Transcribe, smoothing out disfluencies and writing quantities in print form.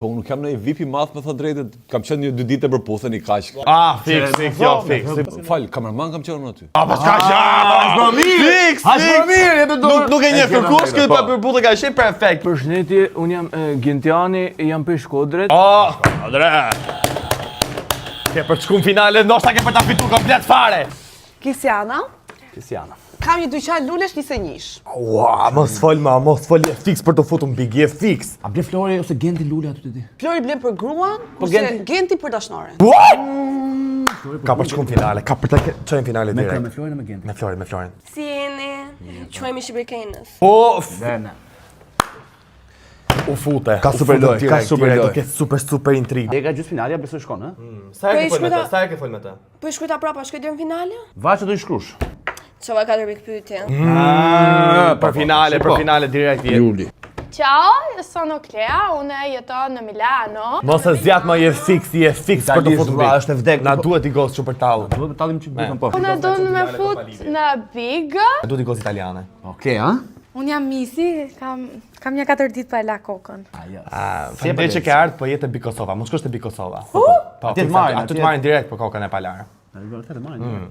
Po unë kam në VIP i madh me thë drejtët, kam qenë një 2 ditë për puthën i kaq. Fix. Fal, kamerman kam qenë aty. Pa kaq. Më mirë. Më mirë. Nuk e një kërkues këtë pa për puthë ka qenë perfekt. Përshëndetje, unë jam Gjentiani, jam për Shkodrët. Ke për të shku në finale, ndoshta ke për ta fitu komplet fare. Kisiana. Kam një dyqan lulesh 21. Ua, mos fol je fix për të futur në big, je fix. A ble Flori ose Genti lule aty të di? Flori blen për gruan, kurse Genti për dashnoren. What? Ka për të shku në finale, ka për të qenë në finale direkt. Me Florin e me Genti. Me Florin. Si jeni? Quajmë Shqipërikenës. Po, Dena. u fute. Ka super lojë, ka super lojë. Do ketë super intrigë. E ka gjysmë finalja, besoj shkon, ha? Sa e ke fol me të? Po e shkruajta prapa, shkoj deri në finale? Vaqë do i shkrush. Çova 4 pikë pyetje. Për finale direkt je. Juli. Ciao, io sono Clea, unë jeton në Milano. Mos e zjat më je fix për të futur në big. Është e vdek. Na duhet i gos super tall. Duhet të tallim që bëjmë po. Unë do në me fut në Big. Na duhet i gos italiane. Okej, ha? Unë jam Misi, kam një 4 ditë pa e la kokën. Faleminderit që ke ardhur, po jetë Big Kosova. Mos shkosh te Big Kosova. Po, Aty të marrin, aty të marrin direkt për kokën e palar. Vërtet e marrin.